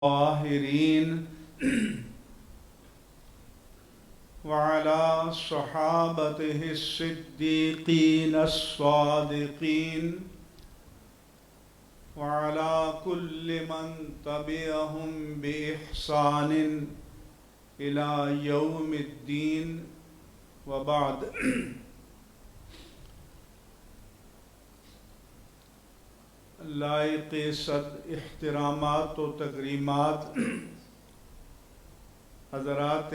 الطاهرين وعلى صحابته الصديقين الصادقين وعلى كل من تبعهم بإحسان إلى يوم الدين وبعد. لائق صد احترامات و تکریمات حضرات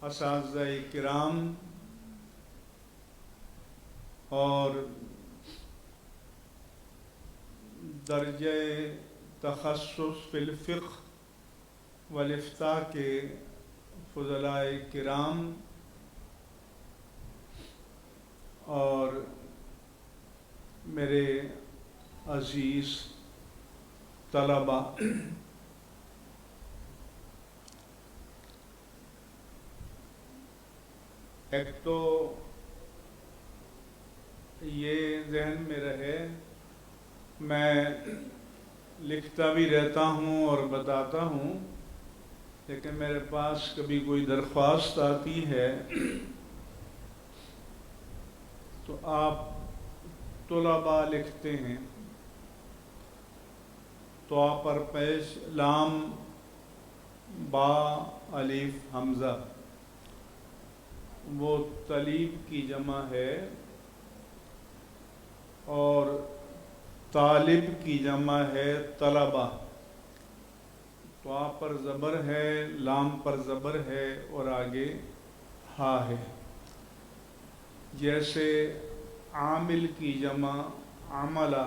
اساتذہ کرام اور درجہ تخصص فی الفقہ والافتاء کے فضلاء کرام اور میرے عزیز طلباء، ایک تو یہ ذہن میں رہے، میں لکھتا بھی رہتا ہوں اور بتاتا ہوں، لیکن میرے پاس کبھی کوئی درخواست آتی ہے تو آپ طلباء لکھتے ہیں تو آپ پر پیش لام با الف حمزہ، وہ طلیب کی جمع ہے، اور طالب کی جمع ہے طلبہ، تو آپ پر زبر ہے، لام پر زبر ہے اور آگے ہا ہے. جیسے عامل کی جمع عملہ،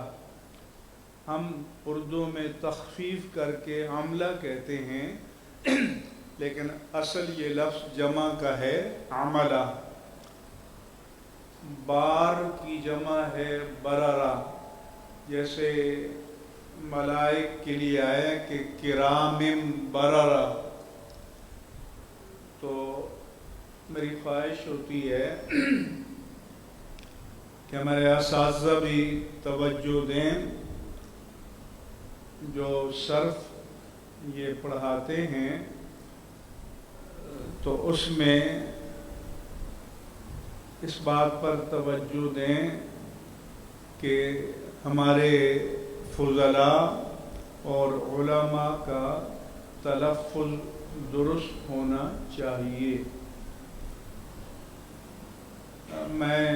ہم اردو میں تخفیف کر کے عملہ کہتے ہیں، لیکن اصل یہ لفظ جمع کا ہے عملہ. بار کی جمع ہے بررہ، جیسے ملائک کے لیے آئے کہ کرام بررہ. تو میری خواہش ہوتی ہے کہ ہمارے اساتذہ بھی توجہ دیں، جو صرف یہ پڑھاتے ہیں تو اس میں اس بات پر توجہ دیں کہ ہمارے فضلاء اور علماء کا تلفظ درست ہونا چاہیے. میں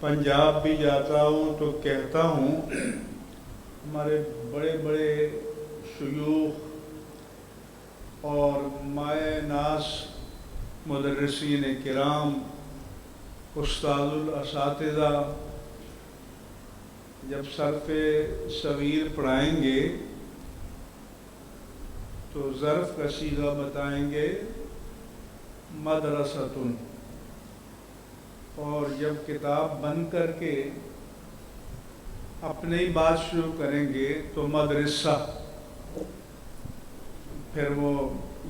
پنجاب بھی جاتا ہوں تو کہتا ہوں، ہمارے بڑے بڑے شیوخ اور مائع ناز مدرسین کرام، استاد الاساتذہ جب صرف صغیر پڑھائیں گے تو ظرف کا صیغہ بتائیں گے مدرستن، اور جب کتاب بند کر کے اپنی بات شروع کریں گے تو مدرسہ. پھر وہ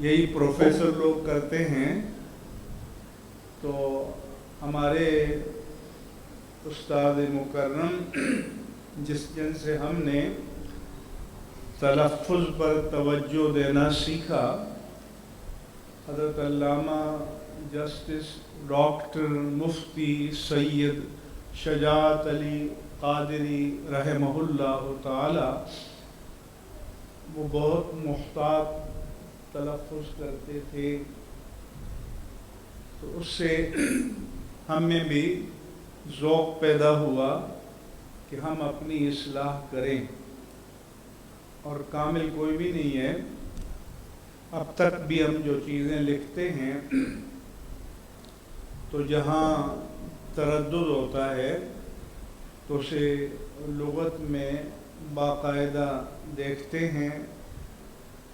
یہی پروفیسر لوگ کرتے ہیں. تو ہمارے استاد مکرم جن سے ہم نے تلفظ پر توجہ دینا سیکھا، حضرت علامہ جسٹس ڈاکٹر مفتی سید شجاعت علی قادری رحمہ اللہ تعالی، وہ بہت محتاط تلفظ کرتے تھے. تو اس سے ہم میں بھی ذوق پیدا ہوا کہ ہم اپنی اصلاح کریں، اور کامل کوئی بھی نہیں ہے. اب تک بھی ہم جو چیزیں لکھتے ہیں تو جہاں تردد ہوتا ہے تو اسے لغت میں باقاعدہ دیکھتے ہیں.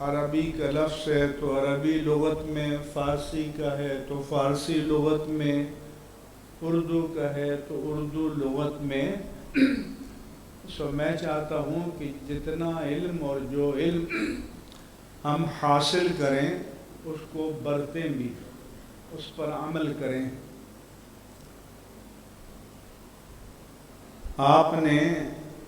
عربی کا لفظ ہے تو عربی لغت میں، فارسی کا ہے تو فارسی لغت میں، اردو کا ہے تو اردو لغت میں. میں چاہتا ہوں کہ جتنا علم اور جو علم ہم حاصل کریں اس کو برتیں بھی، اس پر عمل کریں. آپ نے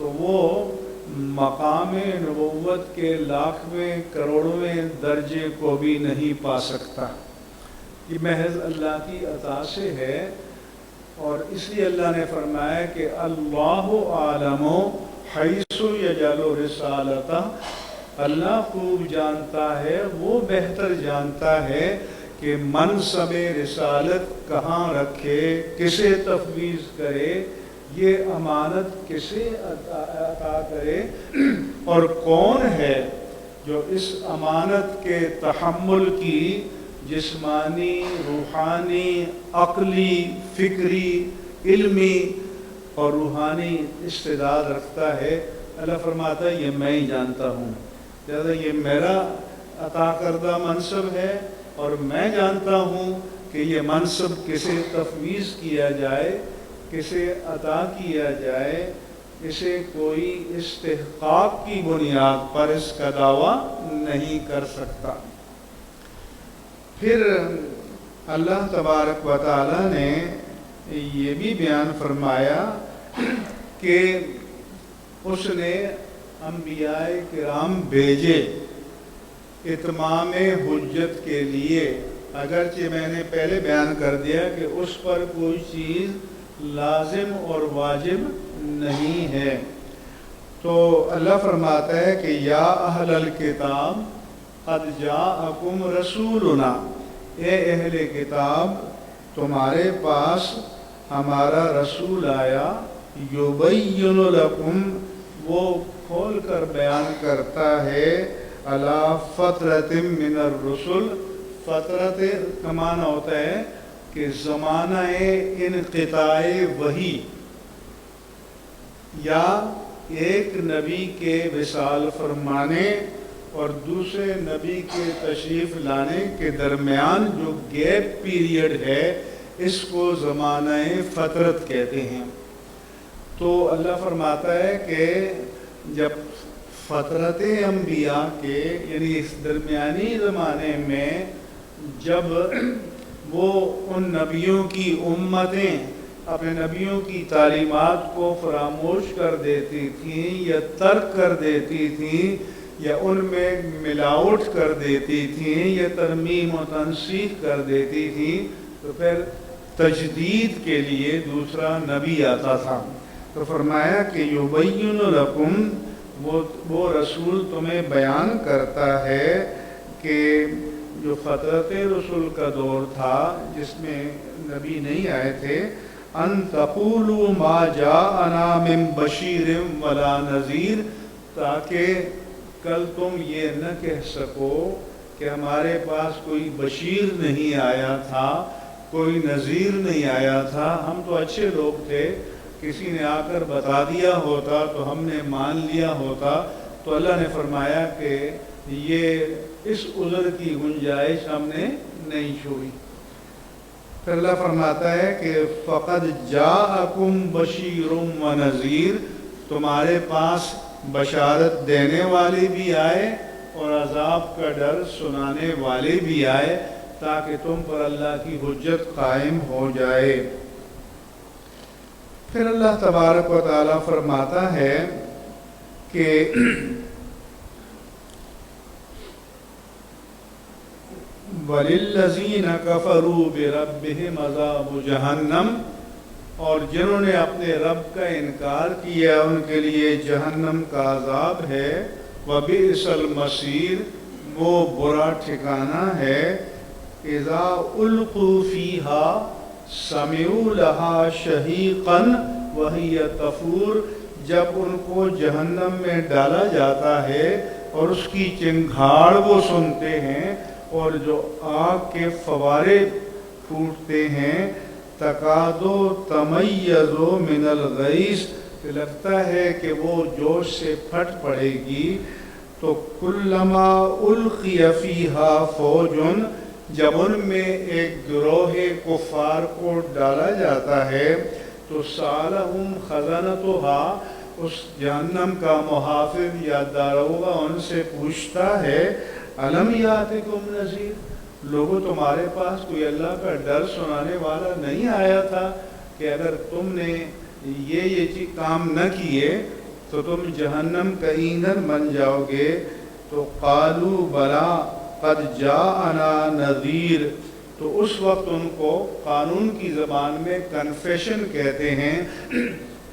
تو وہ مقام نبوت کے لاکھویں کروڑویں درجے کو بھی نہیں پا سکتا. یہ محض اللہ کی عطا سے ہے. اور اس لیے اللہ نے فرمایا کہ اللہ عالم حیث یجعل رسالتہ، اللہ خوب جانتا ہے، وہ بہتر جانتا ہے کہ منصب رسالت کہاں رکھے، کسے تفویض کرے، یہ امانت کسے عطا کرے، اور کون ہے جو اس امانت کے تحمل کی جسمانی، روحانی، عقلی، فکری، علمی اور روحانی استعداد رکھتا ہے. اللہ فرماتا ہے یہ میں ہی جانتا ہوں، لہذا یہ میرا عطا کردہ منصب ہے، اور میں جانتا ہوں کہ یہ منصب کسے تفویض کیا جائے، کسے عطا کیا جائے، اسے کوئی استحقاق کی بنیاد پر اس کا دعویٰ نہیں کر سکتا. پھر اللہ تبارک و تعالیٰ نے یہ بھی بیان فرمایا کہ اس نے انبیاء کرام بھیجے اتمام حجت کے لیے، اگرچہ میں نے پہلے بیان کر دیا کہ اس پر کوئی چیز لازم اور واجب نہیں ہے. تو اللہ فرماتا ہے کہ یا اہل الکتاب قد جاءکم رسولنا، اے اہل کتاب تمہارے پاس ہمارا رسول آیا، یبین لکم، وہ کھول کر بیان کرتا ہے، علی فترۃ من الرسل، فترت کا معنی ہوتا ہے کہ زمانہ انقطاع وحی، یا ایک نبی کے وصال فرمانے اور دوسرے نبی کے تشریف لانے کے درمیان جو گیپ پیریڈ ہے، اس کو زمانہ فترت کہتے ہیں. تو اللہ فرماتا ہے کہ جب فترت انبیاء کے یعنی اس درمیانی زمانے میں جب وہ ان نبیوں کی امتیں اپنے نبیوں کی تعلیمات کو فراموش کر دیتی تھیں یا ترک کر دیتی تھیں یا ان میں ملاوٹ کر دیتی تھیں یا ترمیم و تنسیخ کر دیتی تھیں، تو پھر تجدید کے لیے دوسرا نبی آتا تھا. تو فرمایا کہ یبین لکم، وہ رسول تمہیں بیان کرتا ہے کہ جو فترت رسول کا دور تھا جس میں نبی نہیں آئے تھے، ان تقولوا ما جاءنا من بشیر ولا نذیر، تاکہ کل تم یہ نہ کہہ سکو کہ ہمارے پاس کوئی بشیر نہیں آیا تھا، کوئی نذیر نہیں آیا تھا، ہم تو اچھے لوگ تھے، کسی نے آ کر بتا دیا ہوتا تو ہم نے مان لیا ہوتا. تو اللہ نے فرمایا کہ یہ اس عذر کی گنجائش ہم نے نہیں چھوڑی. پھر اللہ فرماتا ہے کہ فقد جاءکم بشیر و نذیر، تمہارے پاس بشارت دینے والے بھی آئے اور عذاب کا ڈر سنانے والے بھی آئے، تاکہ تم پر اللہ کی حجت قائم ہو جائے. پھر اللہ تبارک و تعالیٰ فرماتا ہے کہ وَلِلَّذِينَ كَفَرُوا بِرَبِّهِمْ عَذَابُ جَهَنَّمَ، اور جنہوں نے اپنے رب کا انکار کیا ان کے لیے جہنم کا عذاب ہے. وَبِئْسَ الْمَصِيرُ، وہ برا ٹھکانہ ہے. اذا القوا فیہا سمعوا لہا شہیقا وہی تفور، جب ان کو جہنم میں ڈالا جاتا ہے اور اس کی چنگھاڑ وہ سنتے ہیں اور جو آگ کے فوارے پھوٹتے ہیں، تکادو تمیز من الغیظ، لگتا ہے کہ وہ جوش سے پھٹ پڑے گی. تو کلما القی فیہا فوج، جب ان میں ایک گروہ کفار کو ڈالا جاتا ہے تو سالہم خزنتہا، اس جہنم کا محافظ یا داروغہ ان سے پوچھتا ہے، الم یاتکم نذیر، لوگوں تمہارے پاس کوئی اللہ کا ڈر سنانے والا نہیں آیا تھا کہ اگر تم نے یہ کام نہ کیے تو تم جہنم کا ایندھن بن جاؤ گے؟ تو قالو بلا قد جاءنا نذیر، تو اس وقت ان کو قانون کی زبان میں کنفیشن کہتے ہیں،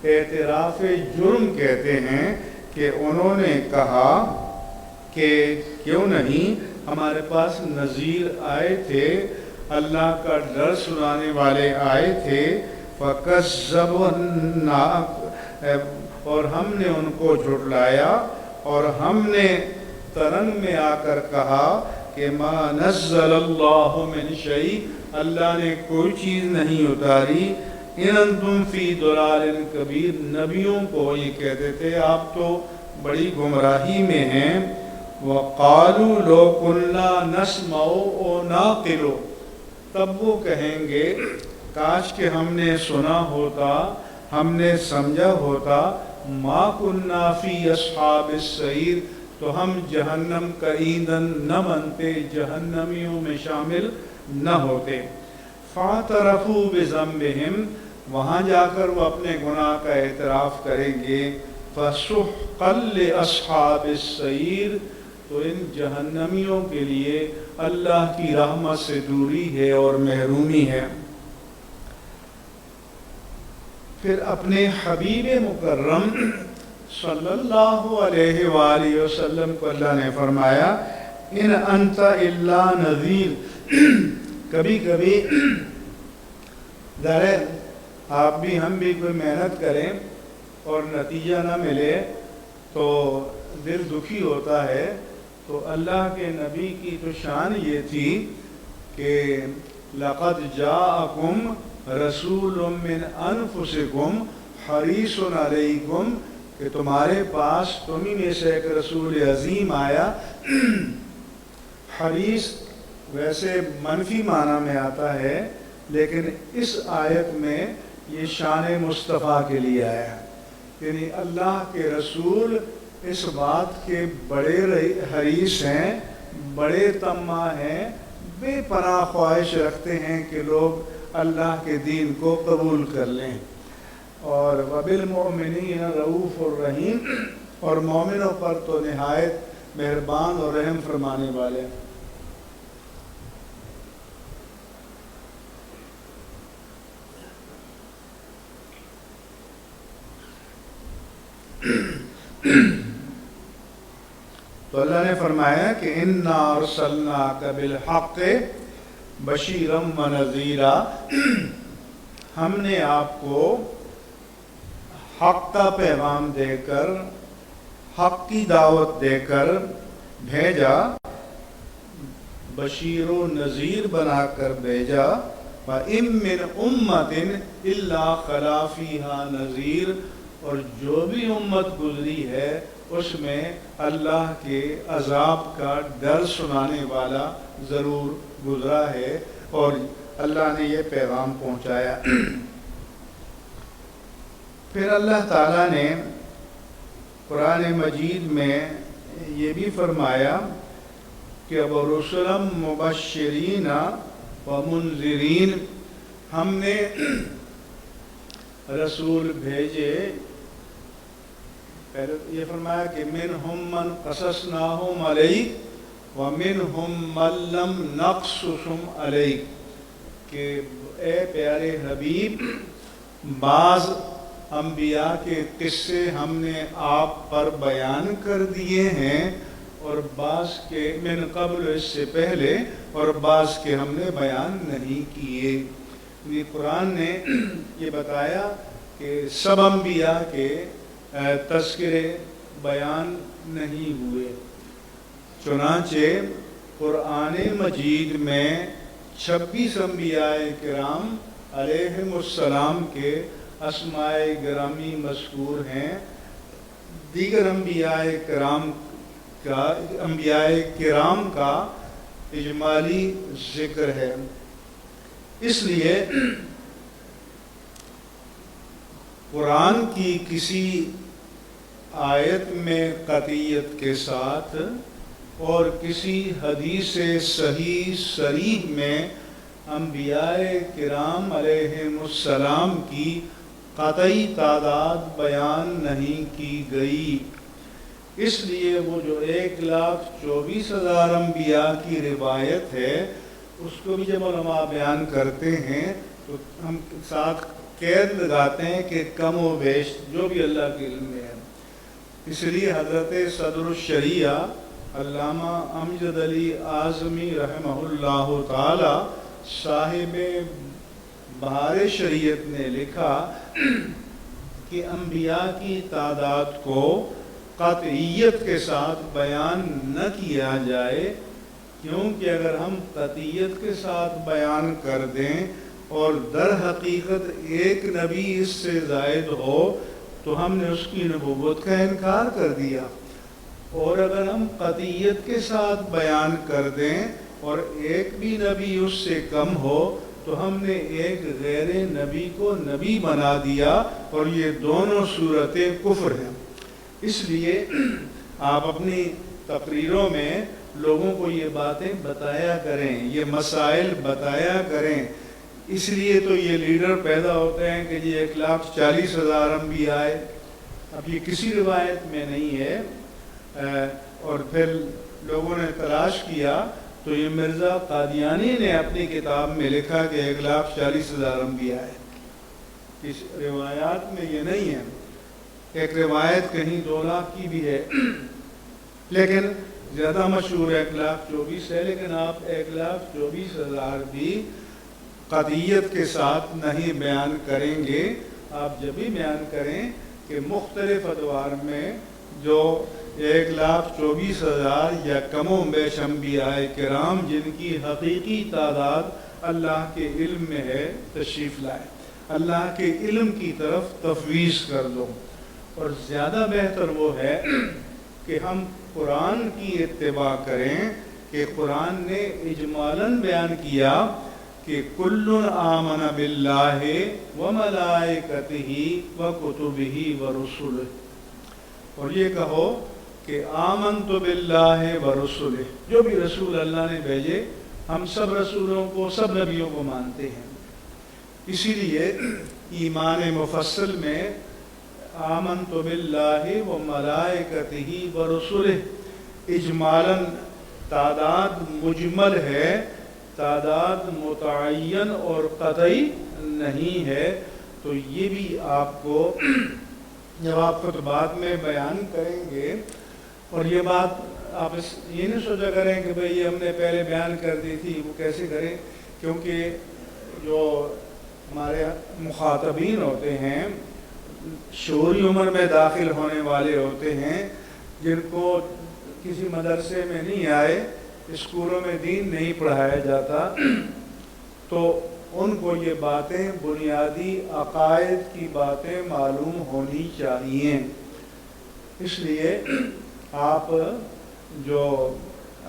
اعتراف جرم کہتے ہیں، کہ انہوں نے کہا کہ کیوں نہیں ہمارے پاس نذیر آئے تھے، اللہ کا ڈر سنانے والے آئے تھے، فَكَذَّبْنَا، اور ہم نے ان کو جھٹلایا، اور ہم نے ترنگ میں آ کر کہا کہ ما نزل اللہ من شیء، اللہ نے کوئی چیز نہیں اتاری، ان انتم فی ضلال کبیر، نبیوں کو یہ کہتے تھے آپ تو بڑی گمراہی میں ہیں۔ وَقَالُوا لَوْ كُنَّا نَسْمَعُ أَوْ نَعْقِلُ، تب وہ کہیں گے کاش کہ ہم نے سنا ہوتا، ہم نے سمجھا ہوتا، ما كُنَّا فِي أَصْحَابِ السَّعِيرِ، تو ہم جہنم کا ایندھن نہ بنتے، جہنمیوں میں شامل نہ ہوتے۔ فَاعْتَرَفُوا بِذَنبِهِمْ، وہاں جا کر وہ اپنے گناہ کا اعتراف کریں گے۔ فَسُحْقًا لِأَصْحَابِ السَّعِيرِ، تو ان جہنمیوں کے لیے اللہ کی رحمت سے دوری ہے اور محرومی ہے۔ پھر اپنے حبیب مکرم صلی اللہ علیہ وآلہ وسلم کو اللہ نے فرمایا ان انت الا نذیر۔ کبھی کبھی ظاہر آپ بھی ہم بھی کوئی محنت کریں اور نتیجہ نہ ملے تو دل دکھی ہوتا ہے، تو اللہ کے نبی کی تو شان یہ تھی کہ لقد جاءکم رسول من انفسکم حریص علیکم، کہ تمہارے پاس تمہیں میں سے ایک رسول عظیم آیا۔ حریص ویسے منفی معنی میں آتا ہے، لیکن اس آیت میں یہ شان مصطفیٰ کے لیے آیا، یعنی اللہ کے رسول اس بات کے بڑے حریص ہیں، بڑے طماع ہیں، بے پناہ خواہش رکھتے ہیں کہ لوگ اللہ کے دین کو قبول کر لیں، اور وبالمؤمنین رؤوف الرحیم، اور مومنوں پر تو نہایت مہربان اور رحم فرمانے والے۔ تو اللہ نے فرمایا کہ اِنَّا أَرْسَلْنَاكَ بِالْحَقِّ بَشِيرًا وَنَذِيرًا، ہم نے آپ کو حق کا پیغام دے کر، حق کی دعوت دے کر بھیجا، بشیر و نذیر بنا کر بھیجا۔ وَإِن مِّنْ أُمَّةٍ إِلَّا خَلَا فِيهَا نَذِيرٌ، اور جو بھی امت گزری ہے اس میں اللہ کے عذاب کا ڈر سنانے والا ضرور گزرا ہے، اور اللہ نے یہ پیغام پہنچایا۔ پھر اللہ تعالیٰ نے قرآن مجید میں یہ بھی فرمایا کہ وَرُسُلًا مُبَشِّرِينَ وَمُنذِرِينَ، ہم نے رسول بھیجے، پہلے یہ فرمایا کہ مِنْهُمْ مَنْ قَصَصْنَاهُمْ عَلَيْكَ وَمِنْهُمْ مَنْ لَمْ نَقْصُصْهُمْ عَلَيْكَ، کہ اے پیارے حبیب بعض انبیاء کے قصے ہم نے آپ پر بیان کر دیے ہیں، اور بعض کے من قبل اس سے پہلے، اور بعض کے ہم نے بیان نہیں کیے۔ یہ قرآن نے یہ بتایا کہ سب انبیاء کے تذکرے بیان نہیں ہوئے، چنانچہ قرآن مجید میں 26 انبیاء کرام علیہم السلام کے اسماء گرامی مذکور ہیں، دیگر انبیاء کرام کا اجمالی ذکر ہے۔ اس لیے قرآن کی کسی آیت میں قطعیت کے ساتھ اور کسی حدیث صحیح صریح میں انبیاء کرام علیہم السلام کی قطعی تعداد بیان نہیں کی گئی، اس لیے وہ جو 1,24,000 انبیاء کی روایت ہے اس کو بھی جب علماء بیان کرتے ہیں تو ہم ساتھ قید لگاتے ہیں کہ کم و بیش جو بھی اللہ کے علم میں ہے۔ اس لیے حضرت صدر الشریعہ علامہ امجد علی اعظمی رحمہ اللہ تعالی صاحب بہار شریعت نے لکھا کہ انبیاء کی تعداد کو قطعیت کے ساتھ بیان نہ کیا جائے، کیونکہ اگر ہم قطعیت کے ساتھ بیان کر دیں اور در حقیقت ایک نبی اس سے زائد ہو تو ہم نے اس کی نبوت کا انکار کر دیا، اور اگر ہم قطعیت کے ساتھ بیان کر دیں اور ایک بھی نبی اس سے کم ہو تو ہم نے ایک غیر نبی کو نبی بنا دیا، اور یہ دونوں صورتیں کفر ہیں۔ اس لیے آپ اپنی تقریروں میں لوگوں کو یہ باتیں بتایا کریں، یہ مسائل بتایا کریں۔ اس لیے تو یہ لیڈر پیدا ہوتے ہیں کہ جی 1,40,000 انبیاء آئے، اب یہ کسی روایت میں نہیں ہے، اور پھر لوگوں نے تلاش کیا تو یہ مرزا قادیانی نے اپنی کتاب میں لکھا کہ 1,40,000 انبیاء آئے، اس روایات میں یہ نہیں ہے۔ ایک روایت کہیں 2 لاکھ کی بھی ہے، لیکن زیادہ مشہور 1,24,000 ہے، لیکن آپ 1,24,000 بھی قطعیت کے ساتھ نہیں بیان کریں گے۔ آپ جب بھی بیان کریں کہ مختلف ادوار میں جو 1,24,000 یا کم و بیش انبیاء کرام جن کی حقیقی تعداد اللہ کے علم میں ہے تشریف لائے، اللہ کے علم کی طرف تفویض کر دو۔ اور زیادہ بہتر وہ ہے کہ ہم قرآن کی اتباع کریں کہ قرآن نے اجمالاً بیان کیا کہ کل آمن باللہ وملائکتہ وکتبہ ورسلہ، اور یہ کہو کہ آمنت باللہ ورسلہ، جو بھی رسول اللہ نے بھیجے ہم سب رسولوں کو، سب نبیوں کو مانتے ہیں۔ اسی لیے ایمان مفصل میں آمنت باللہ وملائکتہ ورسلہ اجمالاً تعداد مجمل ہے، تعداد متعین اور قطعی نہیں ہے۔ تو یہ بھی آپ کو جب آپ خطبات میں بیان کریں گے، اور یہ بات آپ یہ نہیں سوچا کریں کہ بھئی یہ ہم نے پہلے بیان کر دی تھی، وہ کیسے کریں، کیونکہ جو ہمارے مخاطبین ہوتے ہیں شعوری عمر میں داخل ہونے والے ہوتے ہیں، جن کو کسی مدرسے میں نہیں آئے، اسکولوں میں دین نہیں پڑھایا جاتا، تو ان کو یہ باتیں بنیادی عقائد کی باتیں معلوم ہونی چاہیے۔ اس لیے آپ جو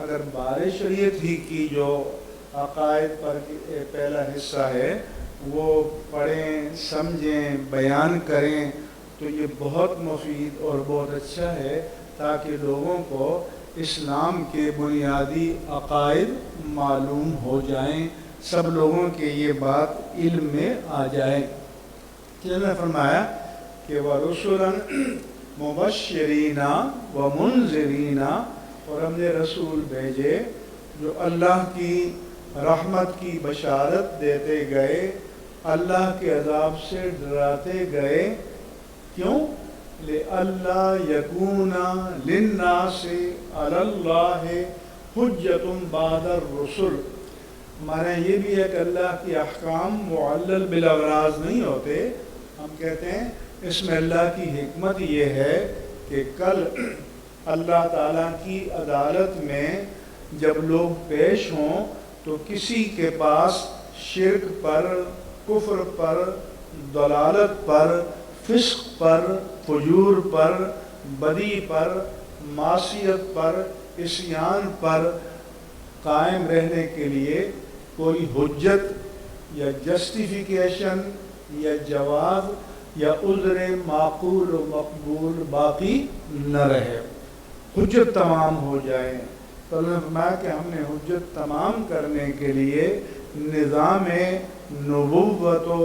اگر بہار شریعت ہی کی جو عقائد پر پہلا حصہ ہے وہ پڑھیں، سمجھیں، بیان کریں تو یہ بہت مفید اور بہت اچھا ہے، تاکہ لوگوں کو اسلام کے بنیادی عقائد معلوم ہو جائیں، سب لوگوں کے یہ بات علم میں آ جائے۔ اللہ نے فرمایا کہ وَرُسُلًا مُبَشِّرِينَ وَمُنذِرِينَ، اور ہم نے رسول بھیجے جو اللہ کی رحمت کی بشارت دیتے گئے، اللہ کے عذاب سے ڈراتے گئے۔ کیوں؟ لِأَلَّا يَكُونَ لِلنَّاسِ عَلَى اللَّهِ حُجَّةٌ بَعْدَ الرُّسُلِ۔ ہمارے یہ بھی ہے کہ اللہ کے احکام معلل بالاغراض نہیں ہوتے، ہم کہتے ہیں اس میں اللہ کی حکمت یہ ہے کہ کل اللہ تعالیٰ کی عدالت میں جب لوگ پیش ہوں تو کسی کے پاس شرک پر، کفر پر، ضلالت پر، فسق پر، فجور پر، بدی پر، معصیت پر، عصیان پر قائم رہنے کے لیے کوئی حجت یا جسٹیفیکیشن یا جواز یا عذر معقول و مقبول باقی نہ رہے، حجت تمام ہو جائے۔ تو اللہ نے فرمایا کہ ہم نے حجت تمام کرنے کے لیے نظام نبوت و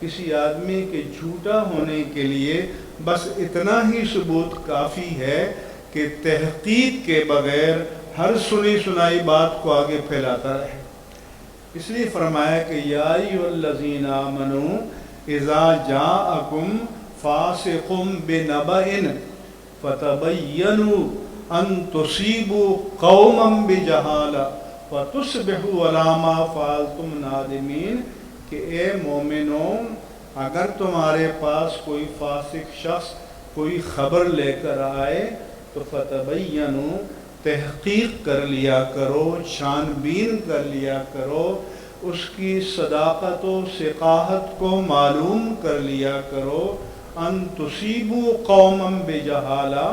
کسی آدمی کے جھوٹا ہونے کے لیے بس اتنا ہی ثبوت کافی ہے کہ تحقیق کے بغیر ہر سنی سنائی بات کو آگے پھیلاتا رہے۔ اس لیے فرمایا کہ یا ایھا الذین آمنوا اذا جاءکم فاسق بنبأ فتبینوا ان تصیبوا قوما بجہالہ فتصبحوا علی ما فعلتم نادمین، کہ اے مومنوں اگر تمہارے پاس کوئی فاسق شخص کوئی خبر لے کر آئے تو فتبینوا، تحقیق کر لیا کرو، چھان بین کر لیا کرو، اس کی صداقت و ثقاحت کو معلوم کر لیا کرو، ان تصیبوا قوما بجہالہ،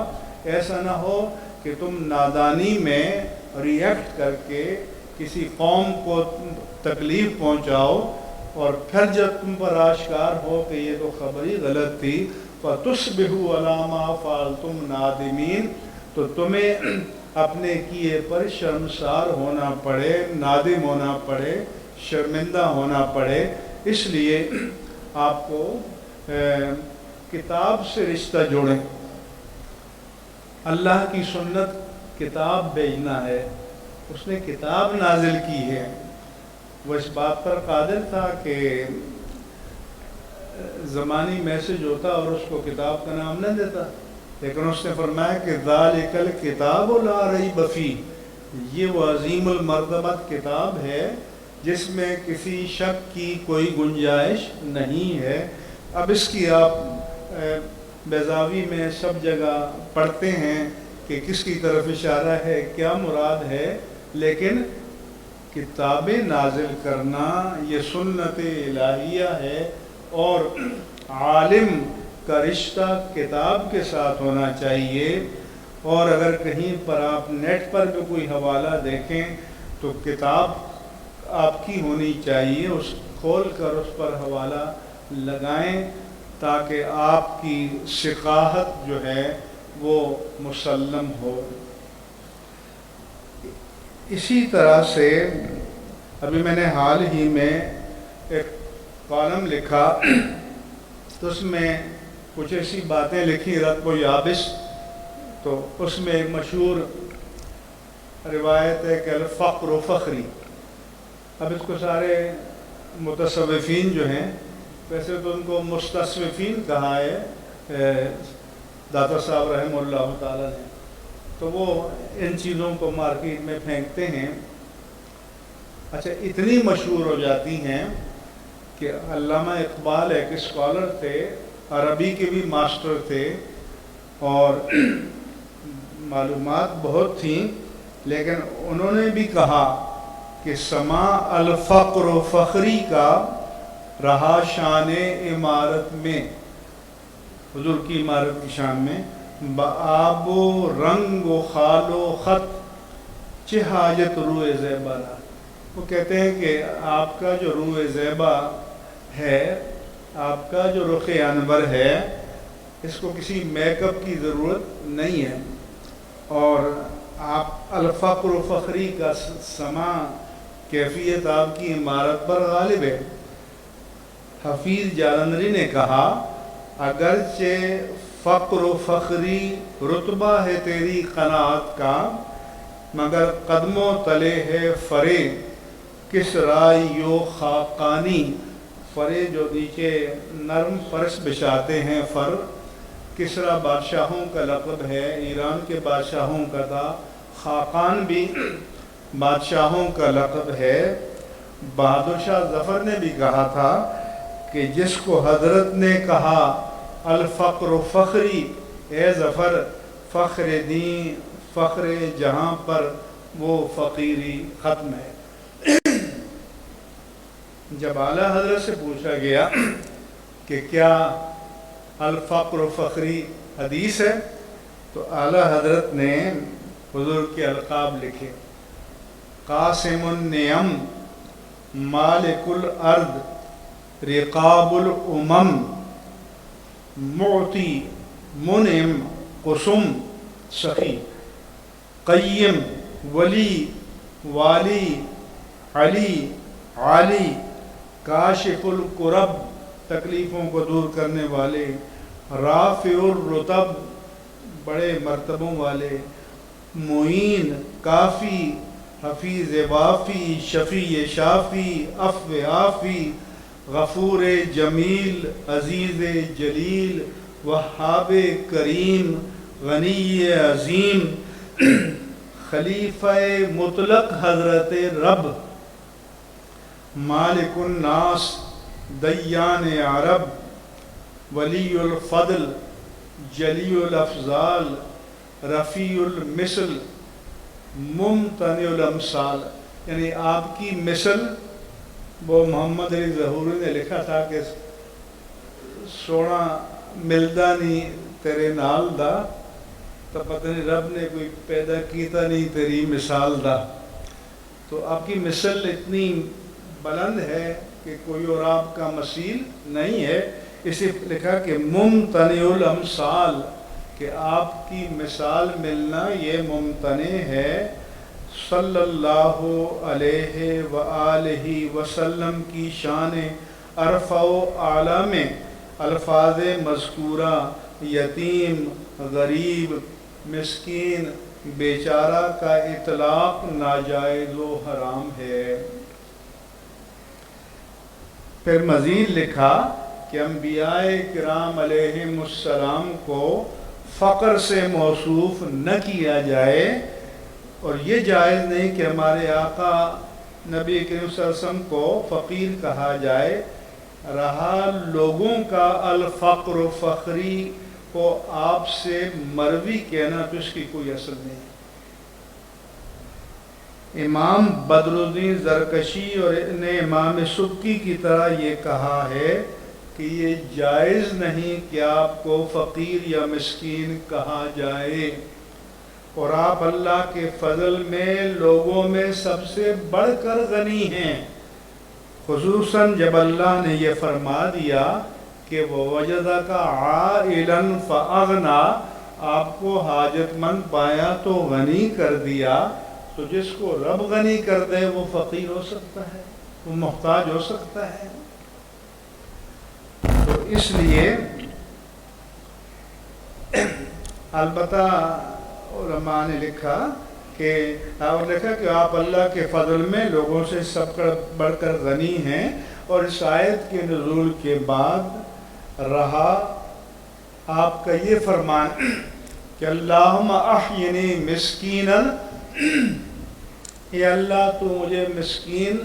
ایسا نہ ہو کہ تم نادانی میں ریئیکٹ کر کے کسی قوم کو تکلیف پہنچاؤ، اور پھر جب تم پر آشکار ہو کہ یہ تو خبر ہی غلط تھی، فتصبحوا علی ما فعلتم نادمین، تو تمہیں اپنے کیے پر شرمسار ہونا پڑے، نادم ہونا پڑے، شرمندہ ہونا پڑے۔ اس لیے آپ کو کتاب سے رشتہ جوڑیں۔ اللہ کی سنت کتاب بھیجنا ہے، اس نے کتاب نازل کی ہے، وہ اس بات پر قادر تھا کہ زمانی میسج ہوتا اور اس کو کتاب کا نام نہ دیتا، لیکن اس نے فرمایا کہ ذالک الکتاب لا ریب فیہ، یہ وہ عظیم المرتبت کتاب ہے جس میں کسی شک کی کوئی گنجائش نہیں ہے۔ اب اس کی آپ بیضاوی میں سب جگہ پڑھتے ہیں کہ کس کی طرف اشارہ ہے، کیا مراد ہے، لیکن کتابیں نازل کرنا یہ سنت الہیہ ہے، اور عالم کا رشتہ کتاب کے ساتھ ہونا چاہیے۔ اور اگر کہیں پر آپ نیٹ پر بھی کوئی حوالہ دیکھیں تو کتاب آپ کی ہونی چاہیے، اس کھول کر اس پر حوالہ لگائیں تاکہ آپ کی ثقاحت جو ہے وہ مسلم ہو۔ اسی طرح سے ابھی میں نے حال ہی میں ایک کالم لکھا تو اس میں کچھ ایسی باتیں لکھی رطب و یابس، تو اس میں ایک مشہور روایت ہے کہ الفقر و فخری۔ اب اس کو سارے متصوفین جو ہیں، ویسے تو ان کو مستصوفین کہا ہے داتا صاحب رحمہ اللہ تعالیٰ نے، تو وہ ان چیزوں کو مارکیٹ میں پھینکتے ہیں۔ اچھا، اتنی مشہور ہو جاتی ہیں کہ علامہ اقبال ایک اسکالر تھے، عربی کے بھی ماسٹر تھے اور معلومات بہت تھیں، لیکن انہوں نے بھی کہا کہ سما الفقر و فخری کا رہا شان عمارت میں، حضور کی عمارت کی شان میں، بآب و رنگ و خال و خط چہ حاجت روئے زیبا را۔ وہ کہتے ہیں کہ آپ کا جو روئے زیبا ہے، آپ کا جو رخ انور ہے، اس کو کسی میک اپ کی ضرورت نہیں ہے، اور آپ الفقر و فخری کا سما کیفیت آپ کی عمارت پر غالب ہے۔ حفیظ جالندری نے کہا اگرچہ فقر و فخری رتبہ ہے تیری قناعت کا، مگر قدموں تلے ہے فرے کسرائیو خاقانی۔ فرے جو نیچے نرم فرش بچھاتے ہیں، فر کسرا بادشاہوں کا لقب ہے، ایران کے بادشاہوں کا تھا، خاقان بھی بادشاہوں کا لقب ہے۔ بہادر شاہ ظفر نے بھی کہا تھا کہ جس کو حضرت نے کہا الفقر و فخری، اے ظفر فخر دین فخر جہاں پر وہ فقیری ختم ہے۔ جب اعلیٰ حضرت سے پوچھا گیا کہ کیا الفقر و فخری حدیث ہے، تو اعلیٰ حضرت نے حضور کے القاب لکھے، قاسم النعم مالک الارض رقاب الامم معطی منعم قسم سخی قیم ولی والی علی عالی کاشف الکرب تکلیفوں کو دور کرنے والے، رافع الرتب بڑے مرتبوں والے، معین کافی، حفیظ وافی، شفیع شافی، عفو عافی، غفور جمیل، عزیز جلیل، وہاب کریم، غنی عظیم، خلیفہ مطلق حضرت رب، مالک الناس، دیان عرب، ولی الفضل، جلی الافضال، رفیع المثل، ممتنع الامثال. یعنی آپ کی مثل، وہ محمد علی ظہوری نے لکھا تھا کہ سونا ملدا نہیں تیرے نال دا، تو پتہ نہیں رب نے کوئی پیدا کیتا نہیں تیری مثال دا. تو آپ کی مثل اتنی بلند ہے کہ کوئی اور آپ کا مثیل نہیں ہے. اسے لکھا کہ ممتنع الامثال، کہ آپ کی مثال ملنا یہ ممتنع ہے. صلی اللہ علیہ وآلہ وسلم کی شان ارفع و اعلیٰ میں الفاظ مذکورہ یتیم، غریب، مسکین، بیچارہ کا اطلاق ناجائز و حرام ہے. پھر مزید لکھا کہ انبیاء کرام علیہم السلام کو فقر سے موصوف نہ کیا جائے، اور یہ جائز نہیں کہ ہمارے آقا نبی کریم صلی اللہ علیہ وسلم کو فقیر کہا جائے. رہا لوگوں کا الفقر و فخری کو آپ سے مروی کہنا، تو اس کی کوئی اصل نہیں. امام بدر الدین زرکشی اور نے امام سبکی کی طرح یہ کہا ہے کہ یہ جائز نہیں کہ آپ کو فقیر یا مسکین کہا جائے، اور آپ اللہ کے فضل میں لوگوں میں سب سے بڑھ کر غنی ہیں، خصوصاً جب اللہ نے یہ فرما دیا کہ وَوَجَدَكَ عَائِلًا فَأَغْنَىٰ، آپ کو حاجت مند پایا تو غنی کر دیا. تو جس کو رب غنی کر دے وہ فقیر ہو سکتا ہے، وہ محتاج ہو سکتا ہے. تو اس لیے البتہ علماء نے لکھا کہ آپ اللہ کے فضل میں لوگوں سے سب کر بڑھ کر غنی ہیں. اور اس آیت کے نزول کے بعد رہا آپ کا یہ فرمان کہ اللہم احینی مسکینا، اے اللہ تو مجھے مسکین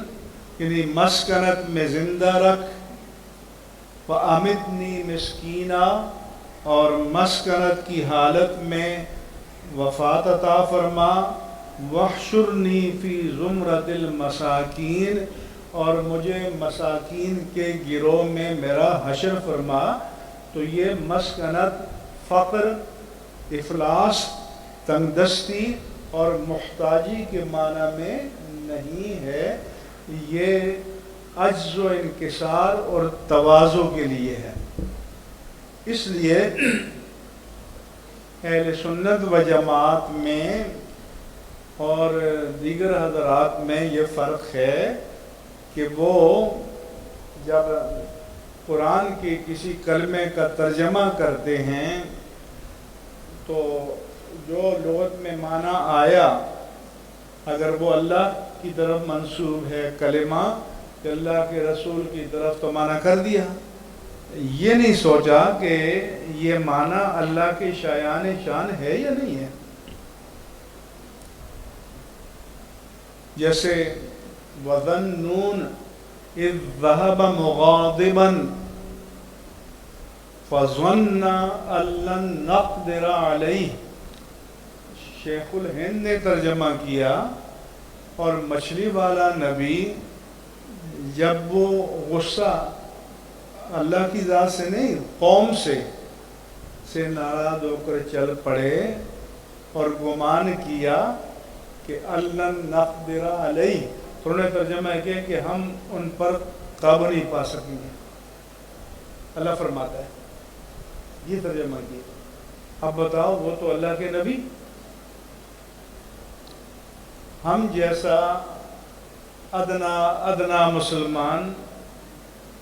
یعنی مسکنت میں زندہ رکھ، وَأَمِتْنِي مِسْكِينًا، اور مسکنت کی حالت میں وفات عطا فرما، وَاحْشُرْنِي فِي زُمْرَةِ الْمَسَاكِينَ، اور مجھے مساکین کے گروہ میں میرا حشر فرما. تو یہ مسکنت فقر، افلاس، تنگ دستی اور محتاجی کے معنی میں نہیں ہے، یہ عجز و انکسار اور تواضع کے لیے ہے. اس لیے اہل سنت و جماعت میں اور دیگر حضرات میں یہ فرق ہے کہ وہ جب قرآن کے کسی کلمے کا ترجمہ کرتے ہیں تو جو لغت میں معنی آیا اگر وہ اللہ کی طرف منسوب ہے کلمہ کہ اللہ کے رسول کی طرف تو معنی کر دیا، یہ نہیں سوچا کہ یہ معنی اللہ کے شایان شان ہے یا نہیں ہے. جیسے وَظَنُّونَ إِذْ ذَهَبَ مُغَاضِبًا فَظَنَّ أَن لَّن نَّقْدِرَ عَلَيْهِ، شیخ الہند نے ترجمہ کیا. اور مچھلی والا نبی جب وہ غصہ اللہ کی ذات سے نہیں قوم سے ناراض ہو کر چل پڑے اور گمان کیا کہ لن نقدر علیہ، تو انہوں نے ترجمہ کیا کہ ہم ان پر قابو نہیں پا سکیں گے. اللہ فرماتا ہے، یہ ترجمہ کیا. اب بتاؤ وہ تو اللہ کے نبی، ہم جیسا ادنا مسلمان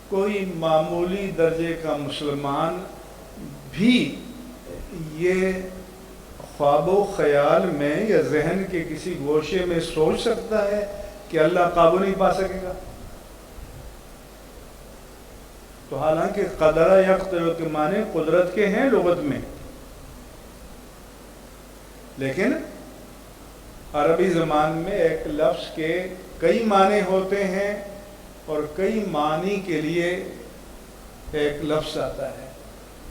کوئی معمولی درجے کا مسلمان بھی یہ خواب و خیال میں یا ذہن کے کسی گوشے میں سوچ سکتا ہے کہ اللہ قابو نہیں پا سکے گا؟ تو حالانکہ قدرہ یقدر کے معنی قدرت کے ہیں لغت میں، لیکن عربی زبان میں ایک لفظ کے کئی معنی ہوتے ہیں اور کئی معنی کے لیے ایک لفظ آتا ہے۔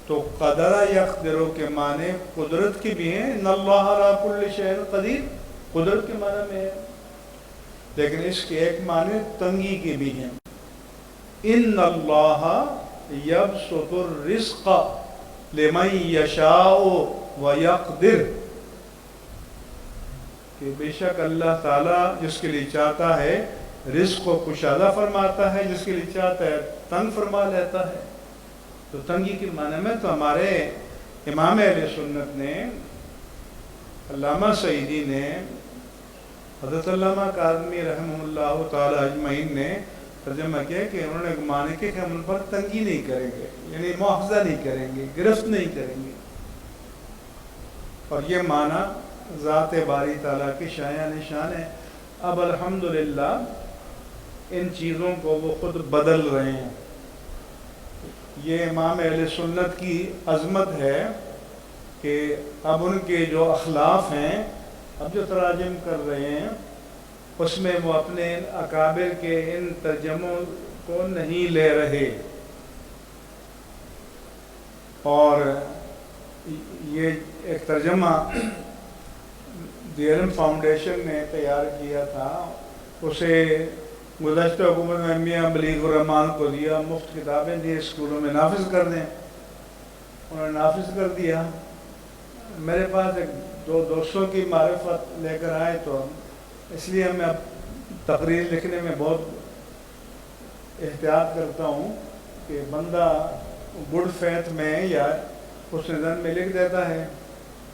تو قدرہ یقدر کے معنی قدرت کے بھی ہیں، ان اللہ علی کل شیء قدیر، قدرت کے معنی میں ہے، لیکن اس کے ایک معنی تنگی کے بھی ہیں۔ ان اللہ یبسط الرزق لمن یشاء ویقدر، کہ بے شک اللہ تعالیٰ جس کے لیے چاہتا ہے رزق کو کشادہ فرماتا ہے، جس کے لیے چاہتا ہے تنگ فرما لیتا ہے۔ تو تنگی کے معنی میں تو ہمارے امام اہل سنت نے، علامہ سعیدی نے، حضرت علامہ کاظمی رحمہ اللہ تعالی اجمعین نے ترجمہ کیا کہ انہوں نے معنی کہ ہم ان پر تنگی نہیں کریں گے، یعنی مواخذہ نہیں کریں گے، گرفت نہیں کریں گے۔ اور یہ معنی ذات باری تعالیٰ کی شایان شان ہے۔ اب الحمدللہ ان چیزوں کو وہ خود بدل رہے ہیں۔ یہ امام اہل سنت کی عظمت ہے کہ اب ان کے جو اخلاف ہیں، اب جو تراجم کر رہے ہیں، اس میں وہ اپنے اکابر کے ان ترجموں کو نہیں لے رہے، اور یہ ایک ترجمہ دی علم فاؤنڈیشن نے تیار کیا تھا، اسے گزشتہ حکومت میں میاں بلیغ الرحمان کو دیا، مفت کتابیں دی اسکولوں میں نافذ کر دیں، انہوں نے نافذ کر دیا۔ میرے پاس ایک دو دوستوں کی معرفت لے کر آئے، تو اس لیے میں اب تقریر لکھنے میں بہت احتیاط کرتا ہوں کہ بندہ گڈ فیتھ میں یا اس نظر میں لکھ دیتا ہے۔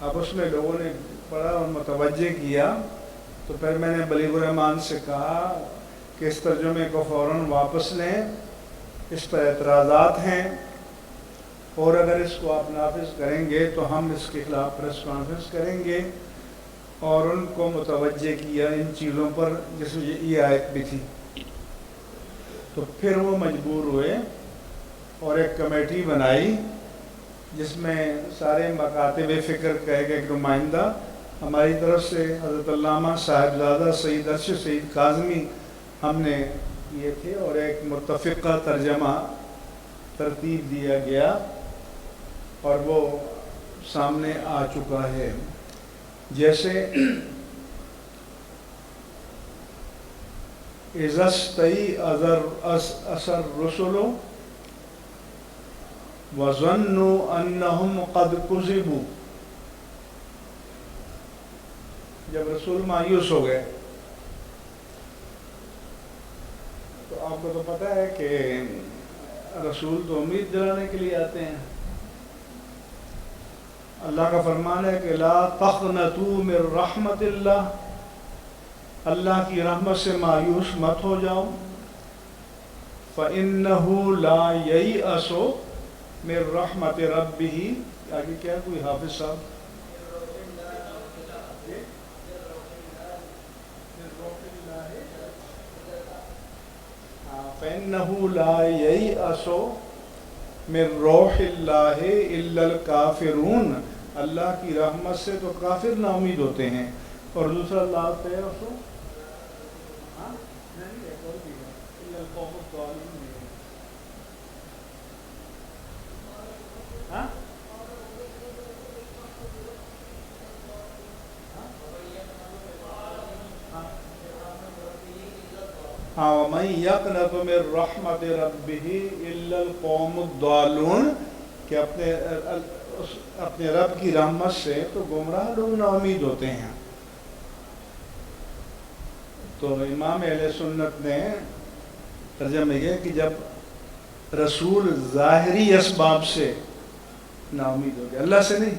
اب اس میں لوگوں نے پڑھا اور متوجہ کیا، تو پھر میں نے بلیغ الرحمان سے کہا کہ اس ترجمے کو فوراً واپس لیں، اس پر اعتراضات ہیں، اور اگر اس کو آپ نافذ کریں گے تو ہم اس کے خلاف پریس کانفرنس کریں گے۔ اور ان کو متوجہ کیا ان چیزوں پر، جس میں یہ آیت بھی تھی۔ تو پھر وہ مجبور ہوئے اور ایک کمیٹی بنائی جس میں سارے مکاتب فکر کا ایک نمائندہ، ہماری طرف سے حضرت علامہ صاحبزادہ سید ارشد سعید کاظمی ہم نے یہ تھے، اور ایک متفقہ ترجمہ ترتیب دیا گیا اور وہ سامنے آ چکا ہے۔ جیسے اذا استيأس الرسل وظنوا انہم قد كذبوا، جب رسول مایوس ہو گئے، تو آپ کو تو پتہ ہے کہ رسول تو امید دلانے کے لیے آتے ہیں۔ اللہ کا فرمان ہے کہ لا تقنطوا من رحمت اللہ، اللہ کی رحمت سے مایوس مت ہو جاؤ۔ فإنه لا ييأس من رحمت ربه، آگے کیا کوئی حافظ صاحب؟ فإنه لا ييأس من روح اللہ الا الکافرون، اللہ کی رحمت سے تو کافر نا امید ہوتے ہیں۔ اور دوسرا لا تیأسوا، وَمَن يَقْنَطُ مِن رَحْمَتِ رَبِّهِ إِلَّا الْقَوْمُ الضَّالُّونَ، کہ اپنے رب کی رحمت سے تو گمراہ لوگ نا امید ہوتے ہیں۔ تو امام اہل سنت نے ترجمہ یہ کہ جب رسول ظاہری اسباب سے نا امید ہو گیا، اللہ سے نہیں،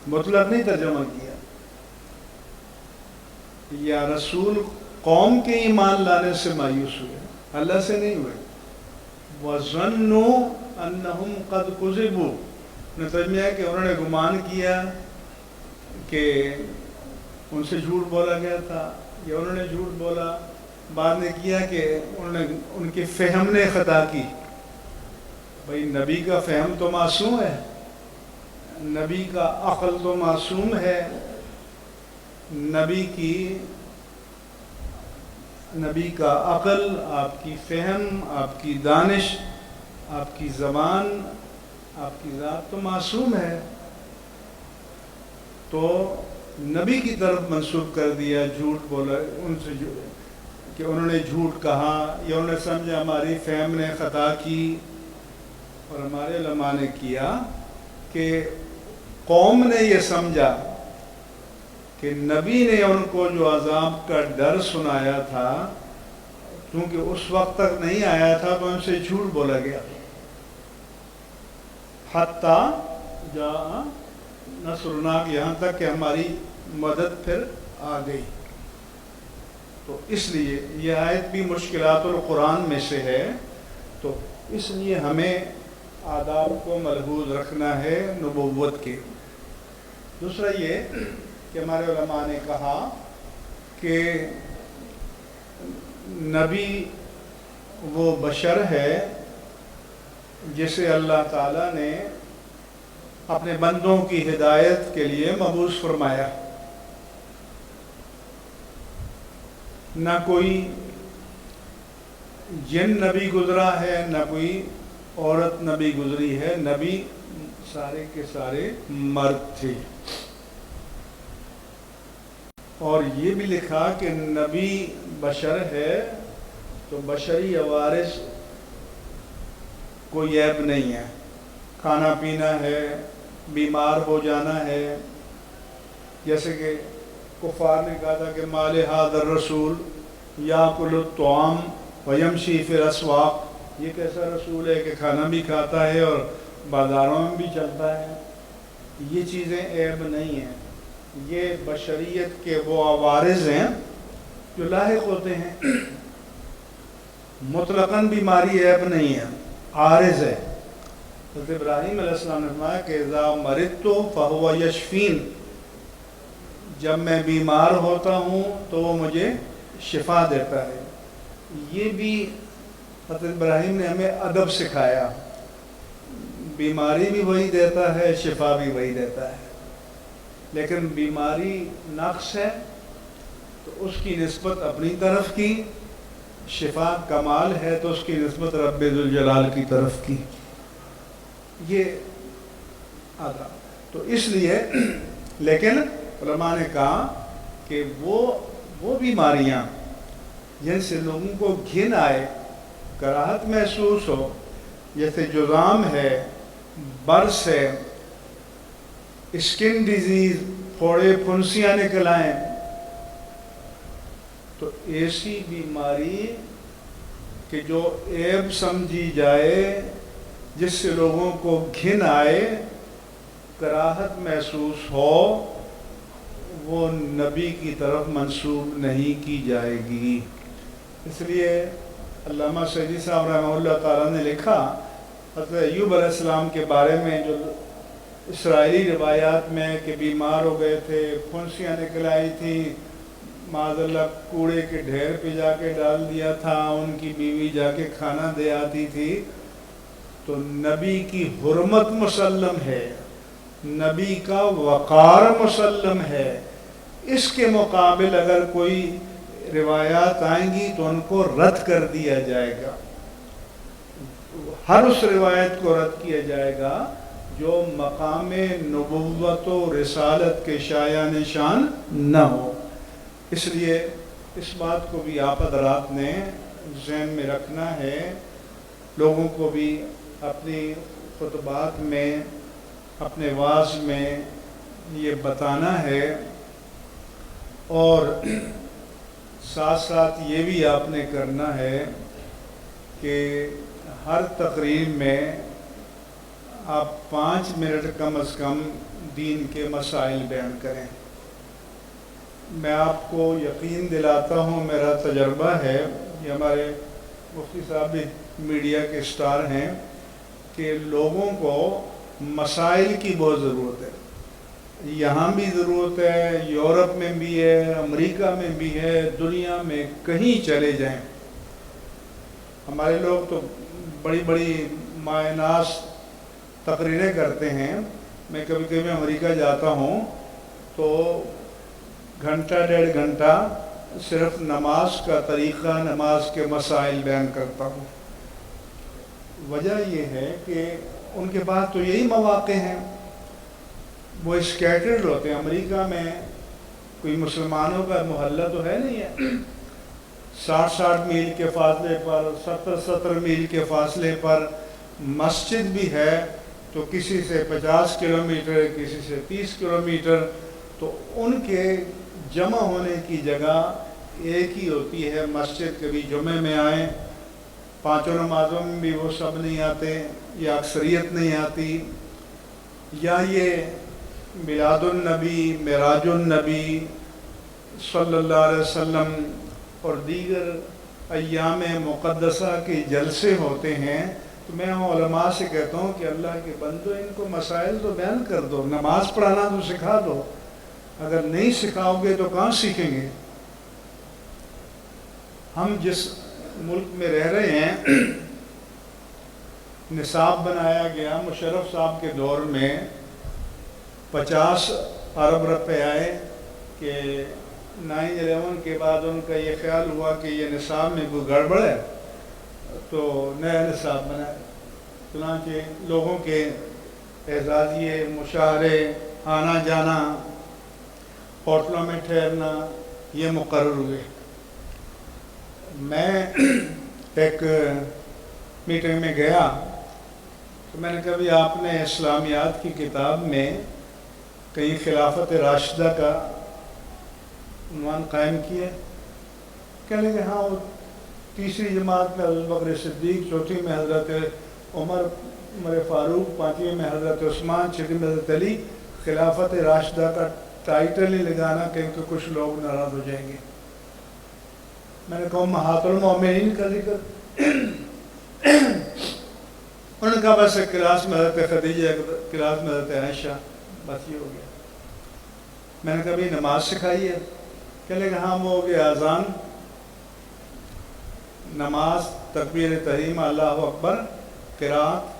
مطلق نہیں ترجمہ کیا، یا رسول قوم کے ایمان لانے سے مایوس ہوئے، اللہ سے نہیں ہوئے، وَظَنُّوا أَنَّهُمْ قَدْ كُذِبُوا، ابن تیمیہ کہ انہوں نے گمان کیا کہ ان سے جھوٹ بولا گیا تھا یا انہوں نے جھوٹ بولا. بعد نے کیا کہ ان کے فہم نے خطا کی. بھئی نبی کا فہم تو معصوم ہے، نبی کا عقل تو معصوم ہے، نبی کا عقل، آپ کی فہم، آپ کی دانش، آپ کی زبان، آپ کی ذات تو معصوم ہے. تو نبی کی طرف منسوب کر دیا، جھوٹ بولا ان سے کہ انہوں نے جھوٹ کہا یا انہوں نے سمجھا ہماری فہم نے خطا کی. اور ہمارے علماء نے کیا کہ قوم نے یہ سمجھا کہ نبی نے ان کو جو عذاب کا ڈر سنایا تھا، کیونکہ اس وقت تک نہیں آیا تھا تو ان سے جھوٹ بولا گیا. حتیٰ جاء نصرنا، یہاں تک کہ ہماری مدد پھر آ گئی. تو اس لیے یہ آیت بھی مشکلات القرآن میں سے ہے. تو اس لیے ہمیں آداب کو ملحوظ رکھنا ہے نبوت کے. دوسرا یہ کہ ہمارے علماء نے کہا کہ نبی وہ بشر ہے جسے اللہ تعالیٰ نے اپنے بندوں کی ہدایت کے لیے مبعوث فرمایا. نہ کوئی جن نبی گزرا ہے، نہ کوئی عورت نبی گزری ہے، نبی سارے کے سارے مرد تھے. اور یہ بھی لکھا کہ نبی بشر ہے تو بشری عوارض کوئی عیب نہیں ہے. کھانا پینا ہے، بیمار ہو جانا ہے. جیسے کہ کفار نے کہا تھا کہ مال ھذا الرسول یاکل الطعام ویمشی فی الاسواق، یہ کیسا رسول ہے کہ کھانا بھی کھاتا ہے اور بازاروں میں بھی چلتا ہے. یہ چیزیں عیب نہیں ہیں، یہ بشریت کے وہ عوارض ہیں جو لاحق ہوتے ہیں. مطلقاً بیماری عیب نہیں ہے، عارض ہے. حضرت ابراہیم علیہ السلام نے فرمایا کہ اذا مرضت فہو یشفین، جب میں بیمار ہوتا ہوں تو وہ مجھے شفا دیتا ہے. یہ بھی حضرت ابراہیم نے ہمیں ادب سکھایا. بیماری بھی وہی دیتا ہے، شفا بھی وہی دیتا ہے. لیکن بیماری نقص ہے تو اس کی نسبت اپنی طرف کی، شفا کمال ہے تو اس کی نسبت رب ذوالجلال کی طرف کی. یہ آدھا. تو اس لیے لیکن علماء نے کہا کہ وہ بیماریاں جن سے لوگوں کو گھن آئے، کراہت محسوس ہو، جیسے جذام ہے، برس ہے، اسکن ڈیزیز، پھوڑے پھنسیاں نکل آئیں، تو ایسی بیماری کہ جو عیب سمجھی جائے، جس سے لوگوں کو گھن آئے، کراہت محسوس ہو، وہ نبی کی طرف منسوب نہیں کی جائے گی. اس لیے علامہ سعدی صاحب رحمہ اللہ تعالیٰ نے لکھا حضرت ایوب علیہ السلام کے بارے میں، جو اسرائیلی روایات میں کہ بیمار ہو گئے تھے، پھنسیاں نکل آئی تھیں، معاذ اللہ کوڑے کے ڈھیر پہ جا کے ڈال دیا تھا، ان کی بیوی جا کے کھانا دے آتی تھی. تو نبی کی حرمت مسلم ہے، نبی کا وقار مسلم ہے. اس کے مقابل اگر کوئی روایات آئیں گی تو ان کو رد کر دیا جائے گا. ہر اس روایت کو رد کیا جائے گا جو مقام نبوت و رسالت کے شایع نشان نہ ہو. اس لیے اس بات کو بھی آپ حضرات نے ذہن میں رکھنا ہے. لوگوں کو بھی اپنی خطبات میں، اپنے وعظ میں یہ بتانا ہے، اور ساتھ ساتھ یہ بھی آپ نے کرنا ہے کہ ہر تقریر میں آپ 5 منٹ کم از کم دین کے مسائل بیان کریں. میں آپ کو یقین دلاتا ہوں، میرا تجربہ ہے، یہ ہمارے مفتی صاحب بھی میڈیا کے اسٹار ہیں کہ لوگوں کو مسائل کی بہت ضرورت ہے. یہاں بھی ضرورت ہے، یورپ میں بھی ہے، امریکہ میں بھی ہے، دنیا میں کہیں چلے جائیں. ہمارے لوگ تو بڑی بڑی مایہ ناز تقریریں کرتے ہیں. میں کبھی کبھی امریکہ جاتا ہوں تو گھنٹہ ڈیڑھ گھنٹہ صرف نماز کا طریقہ، نماز کے مسائل بیان کرتا ہوں. وجہ یہ ہے کہ ان کے پاس تو یہی مواقع ہیں. وہ اسکیٹرڈ ہوتے ہیں. امریکہ میں کوئی مسلمانوں کا محلہ تو ہے نہیں ہے. 60 میل کے فاصلے پر، 70 میل کے فاصلے پر مسجد بھی ہے تو کسی سے 50 کلومیٹر، کسی سے 30 کلومیٹر. تو ان کے جمع ہونے کی جگہ ایک ہی ہوتی ہے مسجد. کبھی جمعے میں آئیں، 5 نمازوں میں بھی وہ سب نہیں آتے یا اکثریت نہیں آتی. یا یہ میلاد النبی، معراج النبی صلی اللہ علیہ وسلم اور دیگر ایام مقدسہ کے جلسے ہوتے ہیں. تو میں علماء سے کہتا ہوں کہ اللہ کے بندو، ان کو مسائل تو بیان کر دو، نماز پڑھانا تو سکھا دو. اگر نہیں سکھاؤ گے تو کہاں سیکھیں گے؟ ہم جس ملک میں رہ رہے ہیں، نصاب بنایا گیا مشرف صاحب کے دور میں. 50 ارب روپے آئے کہ 9/11 کے بعد ان کا یہ خیال ہوا کہ یہ نصاب میں کوئی گڑبڑ ہے تو نیا نصاب بنایا. چنانچہ لوگوں کے اعزازیے، مشاعرے، آنا جانا، ہوٹلوں میں ٹھہرنا، یہ مقرر ہوئے. میں ایک میٹنگ میں گیا تو میں نے کہا بھی آپ نے اسلامیات کی کتاب میں کہیں خلافت راشدہ کا عنوان قائم کیا؟ کہنے لگے ہاں، وہ تیسری جماعت میں حضرت بکر صدیق، چوتھی میں حضرت عمر فاروق، پانچویں میں حضرت عثمان، چھٹی میں حضرت علی. خلافت راشدہ کا ٹائٹل ہی لگانا کیونکہ کچھ لوگ ناراض ہو جائیں گے. میں نے کہا امہات المومنین کا ذکر. انہوں نے کہا بس کلاس میں حضرت خدیجہ، کلاس میں حضرت عائشہ، بس یہ ہو گیا. میں نے کہا بھی نماز سکھائی ہے؟ کہنے لگا ہاں، وہ ہو گیا اذان، نماز، تکبیر تحریم، اللہ اکبر، قرات،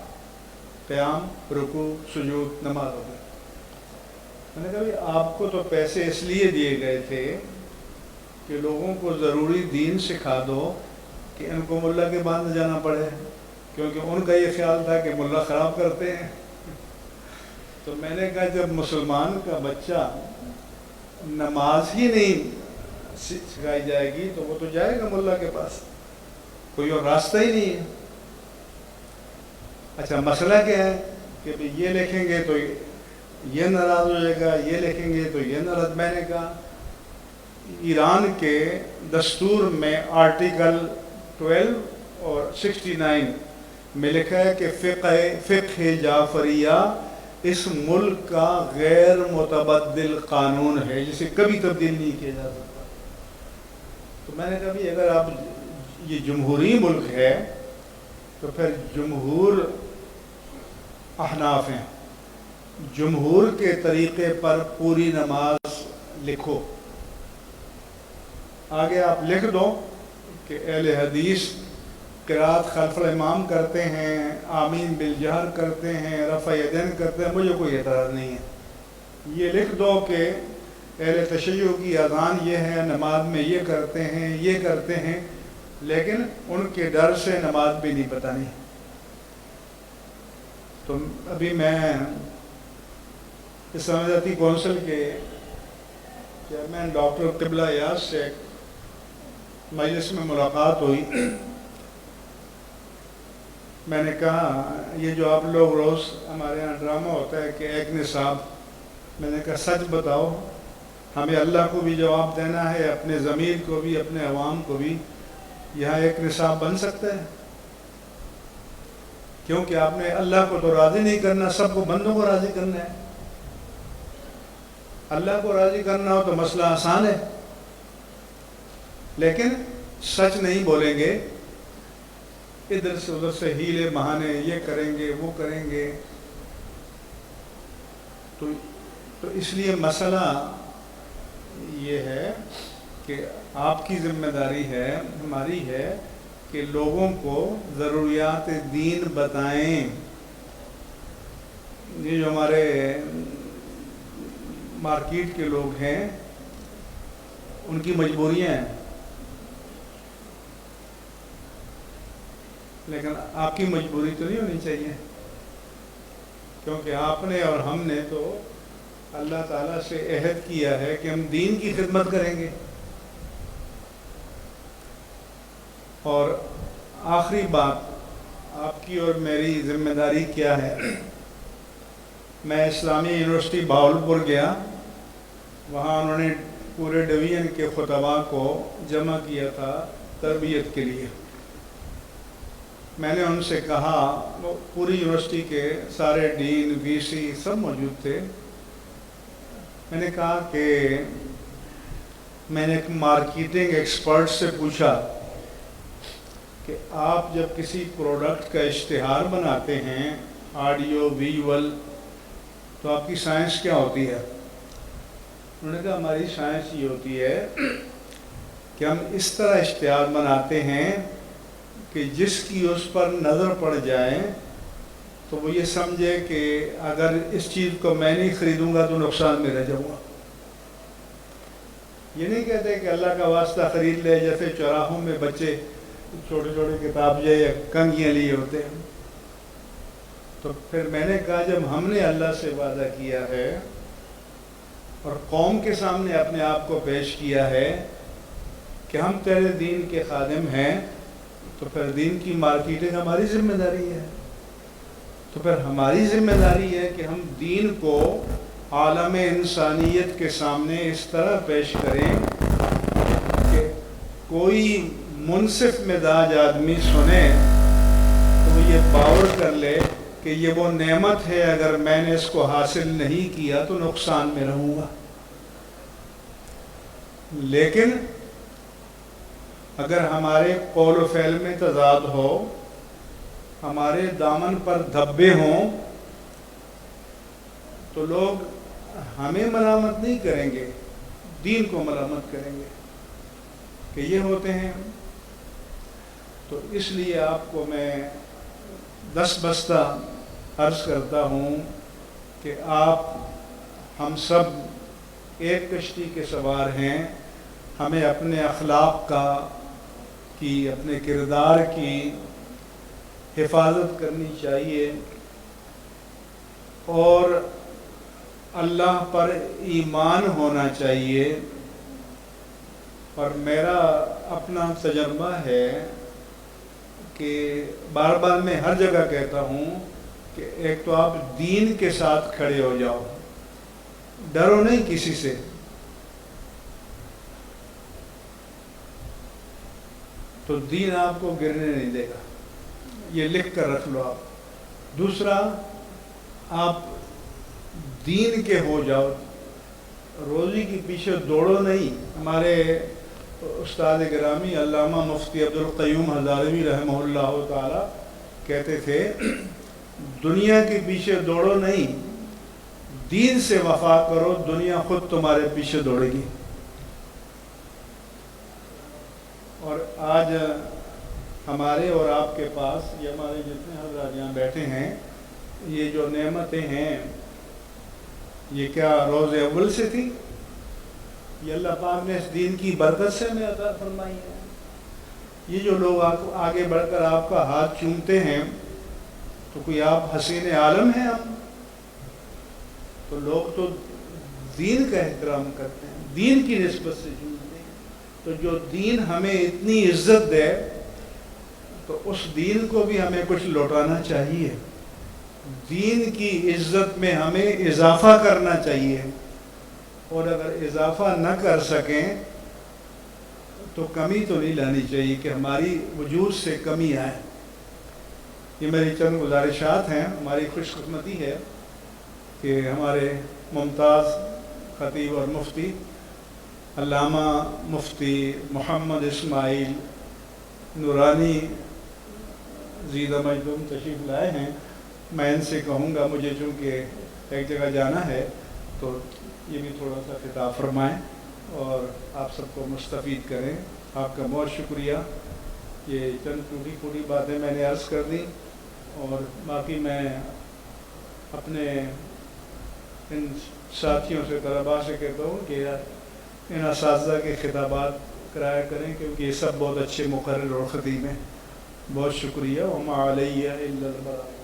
قیام، رکوع، سجود، نماز ہو گئی. میں نے کہا بھی آپ کو تو پیسے اس لیے دیے گئے تھے کہ لوگوں کو ضروری دین سکھا دو کہ ان کو ملا کے بعد نہ جانا پڑے، کیونکہ ان کا یہ خیال تھا کہ ملا خراب کرتے ہیں. تو میں نے کہا جب مسلمان کا بچہ نماز ہی نہیں سکھائی جائے گی تو وہ تو جائے گا ملا کے پاس، کوئی اور راستہ ہی نہیں ہے. اچھا، مسئلہ کیا ہے کہ بھئی یہ لکھیں گے تو یہ ناراض ہو جائے گا، یہ لکھیں گے تو یہ ناراض. میں نے کہا ایران کے دستور میں آرٹیکل 12 اور 69 میں لکھا ہے کہ فقہ جعفریہ اس ملک کا غیر متبدل قانون ہے، جسے کبھی تبدیل نہیں کیا جا سکتا. تو میں نے کہا بھی اگر آپ یہ جمہوری ملک ہے تو پھر جمہور احناف ہیں، جمہور کے طریقے پر پوری نماز لکھو. آگے آپ لکھ دو کہ اہل حدیث قرات خلف الامام کرتے ہیں، آمین بالجہر کرتے ہیں، رفع یدین کرتے ہیں، مجھے کوئی اعتراض نہیں ہے. یہ لکھ دو کہ اہل تشیع کی اذان یہ ہے، نماز میں یہ کرتے ہیں، یہ کرتے ہیں، لیکن ان کے ڈر سے نماز بھی نہیں بتانی. تو ابھی میں اسلامیاتی کونسل کے چیئرمین ڈاکٹر قبلہ یاز سے مجلس میں ملاقات ہوئی. میں نے کہا یہ جو آپ لوگ روز ہمارے یہاں ڈرامہ ہوتا ہے کہ ایک نصاب، میں نے کہا سچ بتاؤ، ہمیں اللہ کو بھی جواب دینا ہے، اپنے ضمیر کو بھی، اپنے عوام کو بھی. یہاں ایک نصاب بن سکتا ہے؟ کیونکہ آپ نے اللہ کو تو راضی نہیں کرنا، سب کو بندوں کو راضی کرنا ہے. اللہ کو راضی کرنا ہو تو مسئلہ آسان ہے، لیکن سچ نہیں بولیں گے ادھر سے ادھر سے ہیلے بہانے، یہ کریں گے وہ کریں گے. تو اس لیے مسئلہ یہ ہے کہ آپ کی ذمہ داری ہے، ہماری ہے کہ لوگوں کو ضروریات دین بتائیں. یہ جو ہمارے مارکیٹ کے لوگ ہیں ان کی مجبوریاں ہیں، لیکن آپ کی مجبوری تو نہیں ہونی چاہیے، کیونکہ آپ نے اور ہم نے تو اللہ تعالیٰ سے عہد کیا ہے کہ ہم دین کی خدمت کریں گے. اور آخری بات، آپ کی اور میری ذمہ داری کیا ہے؟ میں اسلامیہ یونیورسٹی بہاولپور گیا، وہاں انہوں نے پورے ڈویژن کے خطباء کو جمع کیا تھا تربیت کے لیے. میں نے ان سے کہا، پوری یونیورسٹی کے سارے ڈین وی سی سب موجود تھے، میں نے کہا کہ میں نے ایک مارکیٹنگ ایکسپرٹ سے پوچھا کہ آپ جب کسی پروڈکٹ کا اشتہار بناتے ہیں آڈیو ویژول، تو آپ کی سائنس کیا ہوتی ہے؟ انہوں نے کہا ہماری سائنس یہ ہوتی ہے کہ ہم اس طرح اشتہار بناتے ہیں کہ جس کی اس پر نظر پڑ جائے تو وہ یہ سمجھے کہ اگر اس چیز کو میں نہیں خریدوں گا تو نقصان میں رہ جاؤں گا. یہ نہیں کہتے کہ اللہ کا واسطہ خرید لے، جیسے چوراہوں میں بچے چھوٹے چھوٹے کتابچے یا کنگھیاں لیے ہوتے ہیں. تو پھر میں نے کہا جب ہم نے اللہ سے وعدہ کیا ہے اور قوم کے سامنے اپنے آپ کو پیش کیا ہے کہ ہم تیرے دین کے خادم ہیں، تو پھر دین کی مارکیٹنگ ہماری ذمہ داری ہے. تو پھر ہماری ذمہ داری ہے کہ ہم دین کو عالم انسانیت کے سامنے اس طرح پیش کریں کہ کوئی منصف مزاج آدمی سنے تو وہ یہ باور کر لے کہ یہ وہ نعمت ہے، اگر میں نے اس کو حاصل نہیں کیا تو نقصان میں رہوں گا. لیکن اگر ہمارے قول و فعل میں تضاد ہو، ہمارے دامن پر دھبے ہوں، تو لوگ ہمیں ملامت نہیں کریں گے، دین کو ملامت کریں گے کہ یہ ہوتے ہیں. تو اس لیے آپ کو میں دس بستہ عرض کرتا ہوں کہ آپ ہم سب ایک کشتی کے سوار ہیں. ہمیں اپنے اخلاق کی اپنے کردار کی حفاظت کرنی چاہیے اور اللہ پر ایمان ہونا چاہیے. اور میرا اپنا تجربہ ہے کہ بار بار میں ہر جگہ کہتا ہوں کہ ایک تو آپ دین کے ساتھ کھڑے ہو جاؤ، ڈرو نہیں کسی سے. تو دین آپ کو گرنے نہیں دے گا، یہ لکھ کر رکھ لو آپ. دوسرا، آپ دین کے ہو جاؤ، روزی کے پیچھے دوڑو نہیں. ہمارے استاد گرامی علامہ مفتی عبدالقیوم ہزاروی رحمہ اللہ تعالی کہتے تھے دنیا کے پیچھے دوڑو نہیں، دین سے وفا کرو، دنیا خود تمہارے پیچھے دوڑے گی. اور آج ہمارے اور آپ کے پاس یہ ہمارے جتنے حضرات یہاں بیٹھے ہیں، یہ جو نعمتیں ہیں یہ کیا روز اول سے تھی؟ یہ اللہ پاک نے اس دین کی برکت سے ہمیں عطا فرمائی ہے. یہ جو لوگ آگے بڑھ کر آپ کا ہاتھ چومتے ہیں تو کوئی آپ حسین عالم ہیں؟ ہم تو لوگ تو دین کا احترام کرتے ہیں، دین کی نسبت سے چومتے ہیں. تو جو دین ہمیں اتنی عزت دے تو اس دین کو بھی ہمیں کچھ لوٹانا چاہیے. دین کی عزت میں ہمیں اضافہ کرنا چاہیے، اور اگر اضافہ نہ کر سکیں تو کمی تو نہیں لانی چاہیے کہ ہماری وجود سے کمی آئے. یہ میری چند گزارشات ہیں. ہماری خوش قسمتی ہے کہ ہمارے ممتاز خطیب اور مفتی علامہ مفتی محمد اسماعیل نورانی زیدہ مجدوم تشریف لائے ہیں، میں ان سے کہوں گا، مجھے چونکہ ایک جگہ جانا ہے تو یہ بھی تھوڑا سا خطاب فرمائیں اور آپ سب کو مستفید کریں۔ آپ کا بہت شکریہ۔ یہ چند ٹوٹی پھوٹی باتیں میں نے عرض کر دیں، اور باقی میں اپنے ان ساتھیوں سے، طلباء سے کہتا ہوں کہ ان اساتذہ کے خطابات کرایا کریں، کیونکہ یہ سب بہت اچھے مقرر اور خطیب ہیں۔ بہت شکریہ۔ وما علیہ الا البلاغ۔